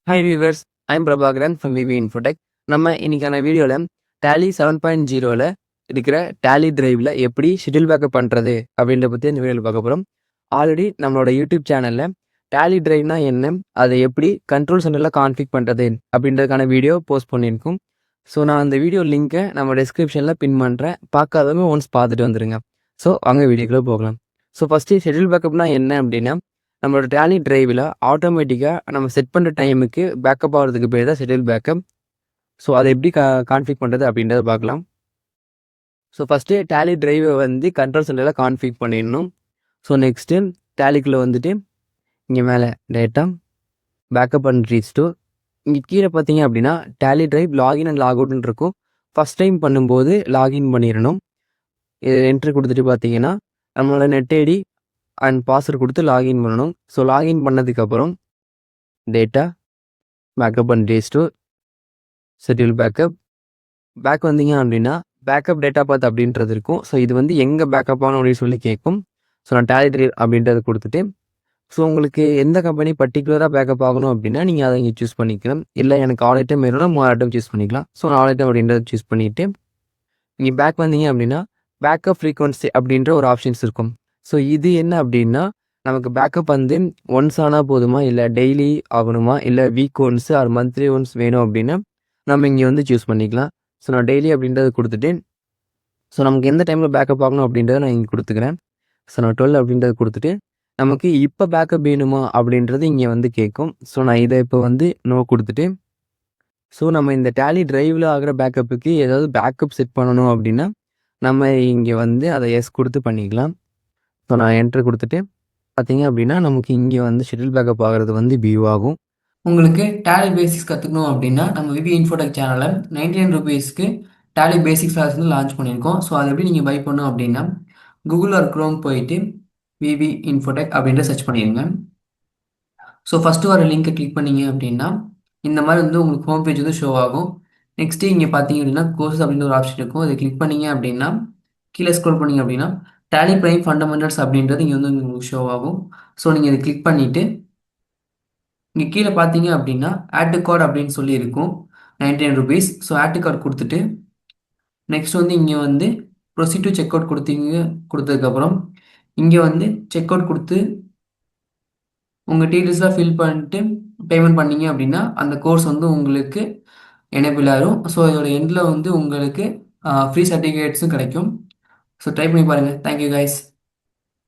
Hi viewers, I'm Prabhakaran from VV Infotech. நம்ம இன்னைக்கான வீடியோவில் டேலி 7.0ல் இருக்கிற டேலி டிரைவில் எப்படி ஷெட்யூல் பேக்கப் பண்ணுறது அப்படின்றத பற்றி இந்த வீடியோவில் பார்க்க போகிறோம். ஆல்ரெடி நம்மளோட யூடியூப் சேனலில் டேலி டிரைவ்னா என்ன, அதை எப்படி கண்ட்ரோல் சென்டரில் கான்ஃபிக் பண்ணுறது அப்படின்றதுக்கான வீடியோ போஸ்ட் பண்ணியிருக்கோம். ஸோ நான் அந்த வீடியோ லிங்க்கை நம்ம டிஸ்கிரிப்ஷனில் பின் பண்ணுறேன். பார்க்காதவங்க ஒன்ஸ் பார்த்துட்டு வந்துடுங்க. ஸோ அங்கே வீடியோக்குள்ளே போகலாம். ஸோ ஃபஸ்ட்டு ஷெட்யூல் பேக்கப்னா என்ன அப்படின்னா, நம்மளோட டேலி டிரைவில் ஆட்டோமேட்டிக்காக நம்ம செட் பண்ணுற டைமுக்கு பேக்கப் ஆகிறதுக்கு பேர் தான் ஷெட்யூல் பேக்கப். ஸோ அதை எப்படி கான்ஃபிக் பண்ணுறது அப்படின்றத பார்க்கலாம். ஸோ ஃபஸ்ட்டு டேலி டிரைவை வந்து கண்ட்ரோல் சென்டரில் கான்ஃபிக் பண்ணிடணும். ஸோ நெக்ஸ்ட்டு டேலிக்குள்ளே வந்துட்டு இங்கே மேலே டேட்டா பேக்கப் அண்ட் ரீஸ்டோர், இங்கே கீழே பார்த்தீங்க அப்படின்னா Tally drive login and log அவுட்னு இருக்கும். ஃபஸ்ட் டைம் பண்ணும்போது லாகின் பண்ணிடணும். இது என்ட்ரி கொடுத்துட்டு பார்த்தீங்கன்னா நம்மளோட நெட் ஐடி அண்ட் பாஸ்வேர்டு கொடுத்து லாகின் பண்ணணும். ஸோ லாகின் பண்ணதுக்கப்புறம் data backup and restore schedule back வந்தீங்க அப்படின்னா பேக்கப் டேட்டா பாத் அப்படின்றது இருக்கும். ஸோ இது வந்து எங்கே பேக்கப் ஆகணும் அப்படின்னு சொல்லி கேட்கும். ஸோ நான் டேலி டிரைவ் அப்படின்றத கொடுத்துட்டு, ஸோ உங்களுக்கு எந்த கம்பெனி பர்டிகுலராக பேக்கப் ஆகணும் அப்படின்னா நீங்கள் அதை இங்கே சூஸ் பண்ணிக்கலாம். இல்லை எனக்கு ஆல் ஐட்டம் வேணும்னா 3 ஐட்டம் சூஸ் பண்ணிக்கலாம். ஸோ நான் ஆல் ஐட்டம் அப்படின்றத சூஸ் பண்ணிவிட்டு இங்கே பேக் வந்தீங்க அப்படின்னா பேக்கப் ஃப்ரீக்வன்சி அப்படின்ற ஒரு ஆப்ஷன்ஸ் இருக்கும். ஸோ இது என்ன அப்படின்னா, நமக்கு பேக்கப் வந்து ஒன்ஸ் ஆனால் போதுமா, இல்லை டெய்லி ஆகணுமா, இல்லை week once R monthly once வேணும் அப்படின்னா நம்ம இங்கே வந்து சூஸ் பண்ணிக்கலாம். ஸோ நான் டெய்லி அப்படின்றத கொடுத்துட்டு, ஸோ நமக்கு எந்த டைமில் பேக்கப் ஆகணும் அப்படின்றத நான் இங்கே கொடுத்துக்கிறேன். ஸோ நான் 12 அப்படின்றத கொடுத்துட்டு, நமக்கு இப்போ பேக்கப் வேணுமா அப்படின்றது இங்கே வந்து கேட்கும். ஸோ நான் இதை இப்போ வந்து நோ கொடுத்துட்டு, ஸோ நம்ம இந்த டேலி டிரைவில் ஆகிற பேக்கப்புக்கு ஏதாவது பேக்கப் செட் பண்ணணும் அப்படின்னா நம்ம இங்கே வந்து அதை எஸ் கொடுத்து பண்ணிக்கலாம். ஸோ நான் என்ட்ரு கொடுத்துட்டு பார்த்தீங்க அப்படின்னா நமக்கு இங்கே வந்து ஷெட்யூல் பேக்கப் ஆகிறது வந்து வியூ ஆகும். உங்களுக்கு டேலி பேசிக்ஸ் கற்றுக்கணும் அப்படின்னா நம்ம விவி இன்ஃபோடெக் சேனலில் 99 ருபீஸ்க்கு டேலி பேசிக்ஸ் கிளாஸ் வந்து லான்ச் பண்ணியிருக்கோம். ஸோ அதை எப்படி நீங்கள் பை பண்ணணும் அப்படின்னா கூகுள் ஆர் க்ரோம் போயிட்டு விவி இன்ஃபோடெக் அப்படின்ற சர்ச் பண்ணிடுங்க. ஸோ ஃபஸ்ட்டு வர லிங்க்கை கிளிக் பண்ணிங்க அப்படின்னா இந்த மாதிரி வந்து உங்களுக்கு ஹோம் பேஜ் வந்து ஷோ ஆகும். நெக்ஸ்ட்டு இங்கே பார்த்தீங்க அப்படின்னா கோர்ஸ் அப்படின்ற ஒரு ஆப்ஷன் இருக்கும். அதை கிளிக் பண்ணிங்க அப்படின்னா கீழே ஸ்க்ரோல் பண்ணிங்க அப்படின்னா டேலி பிரைம் ஃபண்டமெண்டல்ஸ் அப்படின்றது இங்கே வந்து உங்களுக்கு ஷோ ஆகும். ஸோ நீங்கள் இதை கிளிக் பண்ணிவிட்டு இங்கே கீழே பார்த்தீங்க அப்படின்னா ஆட் டு கார்டு அப்படின்னு சொல்லி இருக்கும் 99 rupees. So add to card கொடுத்துட்டு நெக்ஸ்ட் வந்து இங்கே வந்து ப்ரொசீட் டு செக் அவுட் கொடுத்ததுக்கப்புறம் இங்கே வந்து செக் அவுட் கொடுத்து உங்கள் டீட்டெயில்ஸ்லாம் ஃபில் பண்ணிட்டு பேமெண்ட் பண்ணீங்க அப்படின்னா அந்த கோர்ஸ் வந்து உங்களுக்கு எனேபிள் ஆகும். ஸோ இதோட எண்டில் வந்து உங்களுக்கு ஃப்ரீ சர்டிஃபிகேட்ஸும் கிடைக்கும். ஸோ ட்ரை பண்ணி பாருங்கள். Thank you guys.